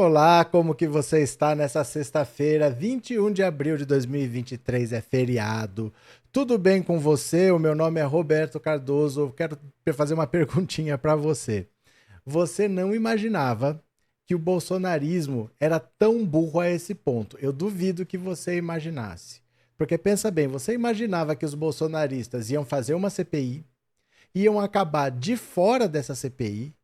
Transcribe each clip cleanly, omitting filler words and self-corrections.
Olá, como que você está nessa sexta-feira, 21 de abril de 2023, é feriado. Tudo bem com você? O meu nome é Roberto Cardoso. Eu quero fazer uma perguntinha para você. Você não imaginava que o bolsonarismo era tão burro a esse ponto. Eu duvido que você imaginasse. Porque pensa bem, você imaginava que os bolsonaristas iam fazer uma CPI, iam acabar de fora dessa CPI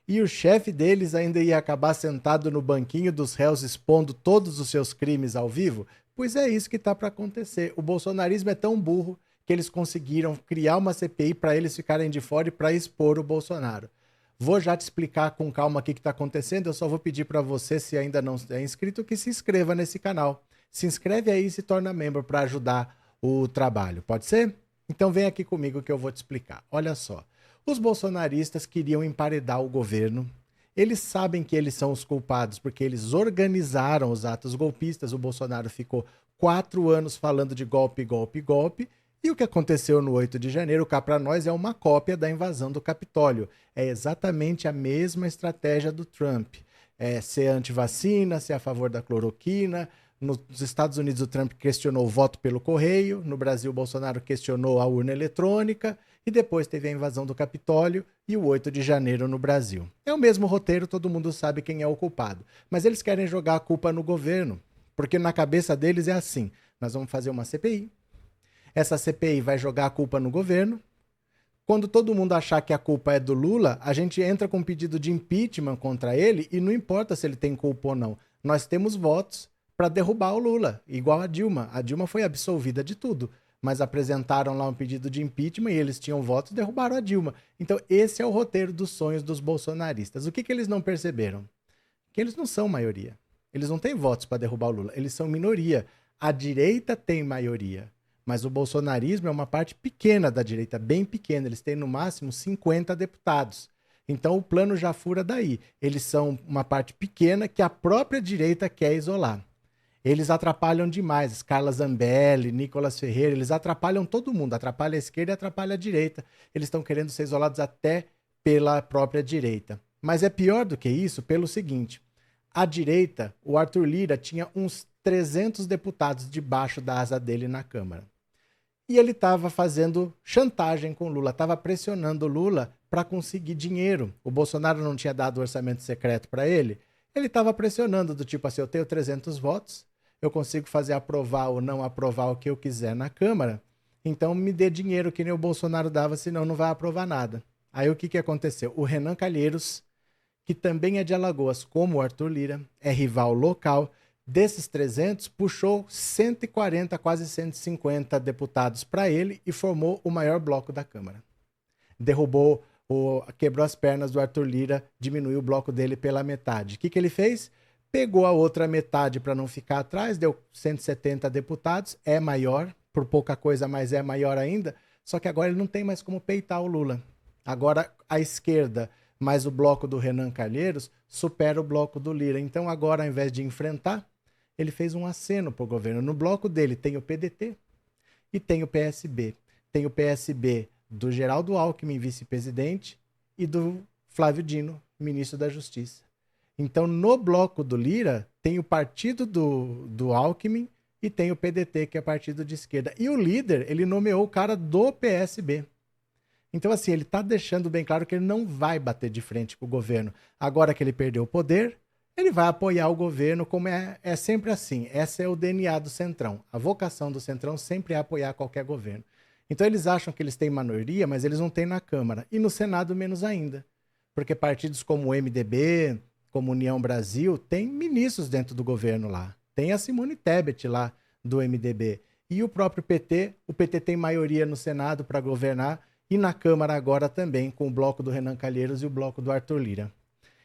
e o chefe deles ainda ia acabar sentado no banquinho dos réus expondo todos os seus crimes ao vivo? Pois é isso que está para acontecer. O bolsonarismo é tão burro que eles conseguiram criar uma CPI para eles ficarem de fora e para expor o Bolsonaro. Vou já te explicar com calma o que está acontecendo. Eu só vou pedir para você, se ainda não é inscrito, que se inscreva nesse canal. Se inscreve aí e se torna membro para ajudar o trabalho. Pode ser? Então vem aqui comigo que eu vou te explicar. Olha só. Os bolsonaristas queriam emparedar o governo. Eles sabem que eles são os culpados porque eles organizaram os atos golpistas. O Bolsonaro ficou 4 anos falando de golpe, golpe, golpe. E o que aconteceu no 8 de janeiro, cá para nós, é uma cópia da invasão do Capitólio. É exatamente a mesma estratégia do Trump. É ser anti-vacina, ser a favor da cloroquina. Nos Estados Unidos, o Trump questionou o voto pelo correio. No Brasil, o Bolsonaro questionou a urna eletrônica. E depois teve a invasão do Capitólio e o 8 de janeiro no Brasil. É o mesmo roteiro, todo mundo sabe quem é o culpado. Mas eles querem jogar a culpa no governo, porque na cabeça deles é assim: nós vamos fazer uma CPI, essa CPI vai jogar a culpa no governo. Quando todo mundo achar que a culpa é do Lula, a gente entra com um pedido de impeachment contra ele e não importa se ele tem culpa ou não. Nós temos votos para derrubar o Lula, igual a Dilma. A Dilma foi absolvida de tudo, mas apresentaram lá um pedido de impeachment e eles tinham votos e derrubaram a Dilma. Então esse é o roteiro dos sonhos dos bolsonaristas. O que eles não perceberam? Que eles não são maioria. Eles não têm votos para derrubar o Lula, eles são minoria. A direita tem maioria, mas o bolsonarismo é uma parte pequena da direita, bem pequena. Eles têm no máximo 50 deputados. Então o plano já fura daí. Eles são uma parte pequena que a própria direita quer isolar. Eles atrapalham demais. Carla Zambelli, Nicolas Ferreira, eles atrapalham todo mundo. Atrapalha a esquerda e atrapalha a direita. Eles estão querendo ser isolados até pela própria direita. Mas é pior do que isso pelo seguinte: a direita, o Arthur Lira, tinha uns 300 deputados debaixo da asa dele na Câmara. E ele estava fazendo chantagem com o Lula, estava pressionando o Lula para conseguir dinheiro. O Bolsonaro não tinha dado orçamento secreto para ele. Ele estava pressionando do tipo assim: eu tenho 300 votos, eu consigo fazer aprovar ou não aprovar o que eu quiser na Câmara, então me dê dinheiro que nem o Bolsonaro dava, senão não vai aprovar nada. Aí o que aconteceu? O Renan Calheiros, que também é de Alagoas, como o Arthur Lira, é rival local, desses 300, puxou 140, quase 150 deputados para ele e formou o maior bloco da Câmara. Derrubou, quebrou as pernas do Arthur Lira, diminuiu o bloco dele pela metade. O que ele fez? Pegou a outra metade para não ficar atrás, deu 170 deputados, é maior, por pouca coisa, mas é maior ainda, só que agora ele não tem mais como peitar o Lula. Agora a esquerda, mais o bloco do Renan Calheiros, supera o bloco do Lira. Então agora, ao invés de enfrentar, ele fez um aceno para o governo. No bloco dele tem o PDT e tem o PSB. Tem o PSB do Geraldo Alckmin, vice-presidente, e do Flávio Dino, ministro da Justiça. Então, no bloco do Lira, tem o partido do Alckmin e tem o PDT, que é partido de esquerda. E o líder, ele nomeou o cara do PSB. Então, assim, ele está deixando bem claro que ele não vai bater de frente com o governo. Agora que ele perdeu o poder, ele vai apoiar o governo, como é sempre assim. Esse é o DNA do Centrão. A vocação do Centrão sempre é apoiar qualquer governo. Então, eles acham que eles têm maioria, mas eles não têm na Câmara. E no Senado, menos ainda. Porque partidos como o MDB, como União Brasil, tem ministros dentro do governo lá. Tem a Simone Tebet lá do MDB. E o próprio PT, o PT tem maioria no Senado para governar e na Câmara agora também, com o bloco do Renan Calheiros e o bloco do Arthur Lira.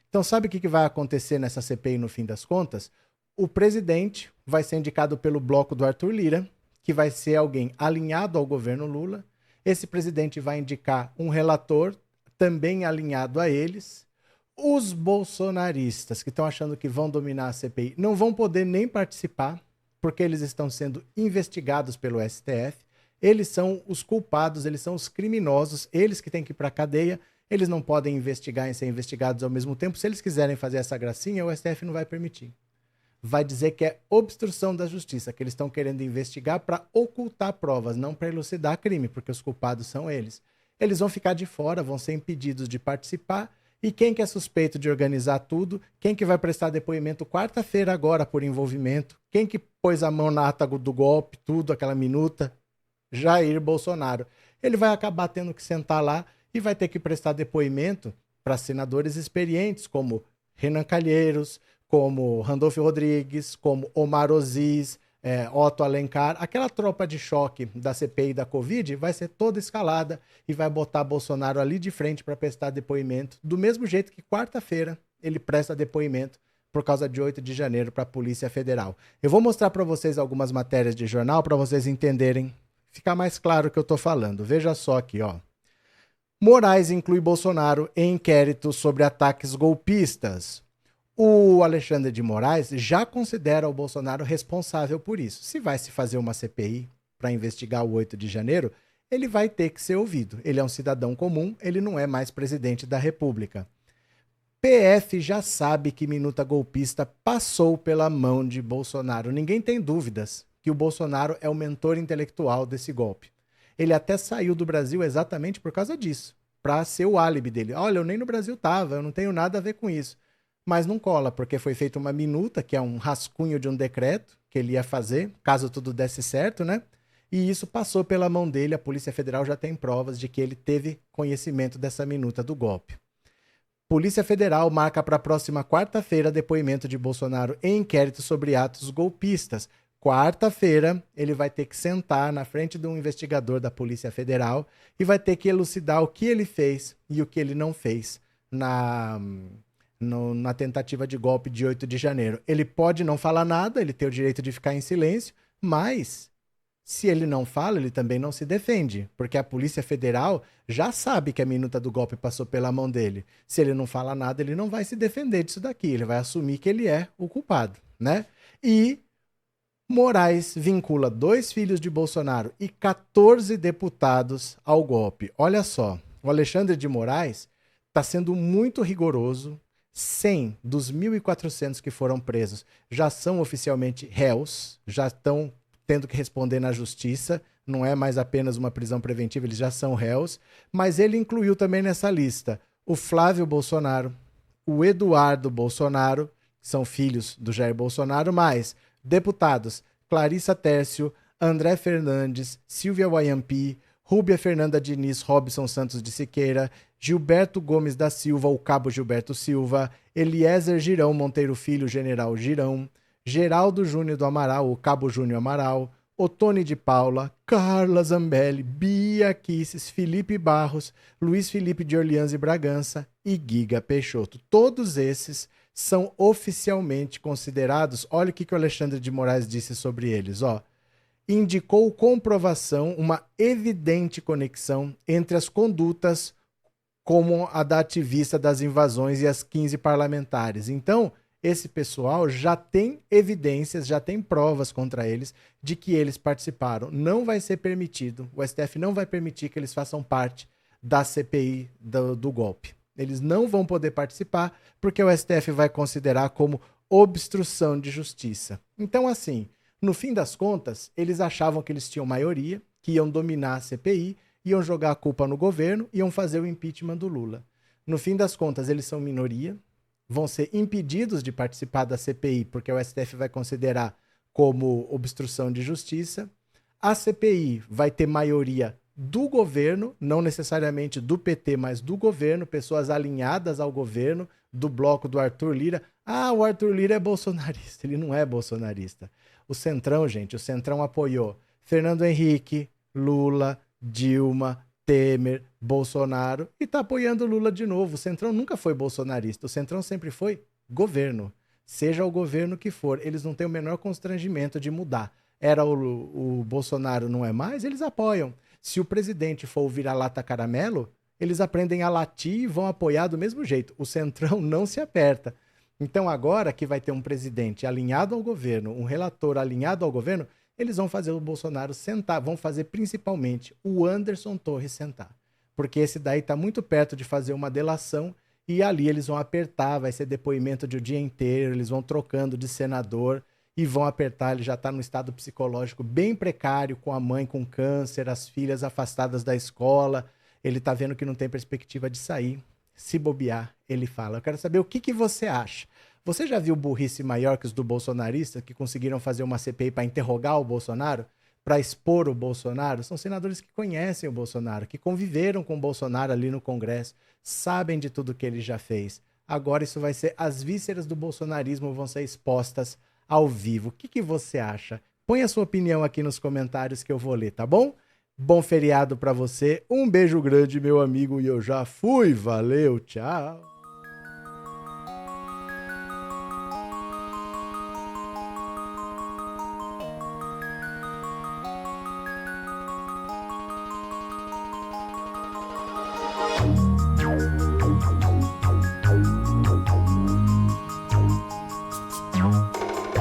Então sabe o que vai acontecer nessa CPI no fim das contas? O presidente vai ser indicado pelo bloco do Arthur Lira, que vai ser alguém alinhado ao governo Lula. Esse presidente vai indicar um relator também alinhado a eles. Os bolsonaristas que estão achando que vão dominar a CPI não vão poder nem participar, porque eles estão sendo investigados pelo STF. Eles são os culpados, eles são os criminosos, eles que têm que ir para a cadeia. Eles não podem investigar e ser investigados ao mesmo tempo. Se eles quiserem fazer essa gracinha, o STF não vai permitir. Vai dizer que é obstrução da justiça, que eles estão querendo investigar para ocultar provas, não para elucidar crime, porque os culpados são eles. Eles vão ficar de fora, vão ser impedidos de participar. E quem que é suspeito de organizar tudo? Quem que vai prestar depoimento quarta-feira agora por envolvimento? Quem que pôs a mão na ata do golpe, tudo, aquela minuta? Jair Bolsonaro. Ele vai acabar tendo que sentar lá e vai ter que prestar depoimento para senadores experientes, como Renan Calheiros, como Randolfo Rodrigues, como Omar Aziz, Otto Alencar. Aquela tropa de choque da CPI da Covid vai ser toda escalada e vai botar Bolsonaro ali de frente para prestar depoimento, do mesmo jeito que quarta-feira ele presta depoimento por causa de 8 de janeiro para a Polícia Federal. Eu vou mostrar para vocês algumas matérias de jornal para vocês entenderem, ficar mais claro o que eu estou falando. Veja só aqui, ó. Moraes inclui Bolsonaro em inquérito sobre ataques golpistas. O Alexandre de Moraes já considera o Bolsonaro responsável por isso. Se vai se fazer uma CPI para investigar o 8 de janeiro, ele vai ter que ser ouvido. Ele é um cidadão comum, ele não é mais presidente da República. PF já sabe que minuta golpista passou pela mão de Bolsonaro. Ninguém tem dúvidas que o Bolsonaro é o mentor intelectual desse golpe. Ele até saiu do Brasil exatamente por causa disso, para ser o álibi dele. Olha, eu nem no Brasil estava, eu não tenho nada a ver com isso. Mas não cola, porque foi feita uma minuta, que é um rascunho de um decreto que ele ia fazer, caso tudo desse certo, né? E isso passou pela mão dele, a Polícia Federal já tem provas de que ele teve conhecimento dessa minuta do golpe. Polícia Federal marca para a próxima quarta-feira depoimento de Bolsonaro em inquérito sobre atos golpistas. Quarta-feira, ele vai ter que sentar na frente de um investigador da Polícia Federal e vai ter que elucidar o que ele fez e o que ele não fez na tentativa de golpe de 8 de janeiro. Ele pode não falar nada, ele tem o direito de ficar em silêncio, mas se ele não fala, ele também não se defende, porque a Polícia Federal já sabe que a minuta do golpe passou pela mão dele. Se ele não fala nada, ele não vai se defender disso daqui, ele vai assumir que ele é o culpado, né? E Moraes vincula 2 filhos de Bolsonaro e 14 deputados ao golpe. Olha só, o Alexandre de Moraes está sendo muito rigoroso. 100 dos 1.400 que foram presos já são oficialmente réus, já estão tendo que responder na justiça, não é mais apenas uma prisão preventiva, eles já são réus, mas ele incluiu também nessa lista o Flávio Bolsonaro, o Eduardo Bolsonaro, que são filhos do Jair Bolsonaro, mais deputados Clarissa Tércio, André Fernandes, Silvia Wayampi, Rúbia Fernanda Diniz, Robson Santos de Siqueira, Gilberto Gomes da Silva, o Cabo Gilberto Silva, Eliezer Girão Monteiro Filho, General Girão, Geraldo Júnior do Amaral, o Cabo Júnior Amaral, Otone de Paula, Carla Zambelli, Bia Kisses, Felipe Barros, Luiz Felipe de Orleans e Bragança e Giga Peixoto. Todos esses são oficialmente considerados, olha o que o Alexandre de Moraes disse sobre eles, ó. Indicou comprovação, uma evidente conexão entre as condutas como a da ativista das invasões e as 15 parlamentares. Então, esse pessoal já tem evidências, já tem provas contra eles de que eles participaram. Não vai ser permitido, o STF não vai permitir que eles façam parte da CPI do golpe. Eles não vão poder participar porque o STF vai considerar como obstrução de justiça. Então, assim, no fim das contas, eles achavam que eles tinham maioria, que iam dominar a CPI, iam jogar a culpa no governo, iam fazer o impeachment do Lula. No fim das contas, eles são minoria, vão ser impedidos de participar da CPI, porque o STF vai considerar como obstrução de justiça. A CPI vai ter maioria do governo, não necessariamente do PT, mas do governo, pessoas alinhadas ao governo, do bloco do Arthur Lira. Ah, o Arthur Lira é bolsonarista. Ele não é bolsonarista. O Centrão, gente, o Centrão apoiou Fernando Henrique, Lula, Dilma, Temer, Bolsonaro e tá apoiando Lula de novo. O Centrão nunca foi bolsonarista. O Centrão sempre foi governo. Seja o governo que for, eles não têm o menor constrangimento de mudar. Era o Bolsonaro, não é mais? Eles apoiam. Se o presidente for o vira-lata caramelo, eles aprendem a latir e vão apoiar do mesmo jeito. O Centrão não se aperta. Então agora que vai ter um presidente alinhado ao governo, um relator alinhado ao governo, eles vão fazer o Bolsonaro sentar, vão fazer principalmente o Anderson Torres sentar. porque esse daí tá muito perto de fazer uma delação e ali eles vão apertar, vai ser depoimento de o dia inteiro, eles vão trocando de senador e vão apertar, ele já tá num estado psicológico bem precário, com a mãe com câncer, as filhas afastadas da escola, ele tá vendo que não tem perspectiva de sair. Se bobear, ele fala. Eu quero saber o que você acha. Você já viu burrice maior que os do bolsonarista que conseguiram fazer uma CPI para interrogar o Bolsonaro, para expor o Bolsonaro? São senadores que conhecem o Bolsonaro, que conviveram com o Bolsonaro ali no Congresso, sabem de tudo que ele já fez. Agora isso vai ser, as vísceras do bolsonarismo vão ser expostas ao vivo. O que você acha? Põe a sua opinião aqui nos comentários que eu vou ler, tá bom? Bom feriado para você, um beijo grande, meu amigo, e eu já fui. Valeu, tchau!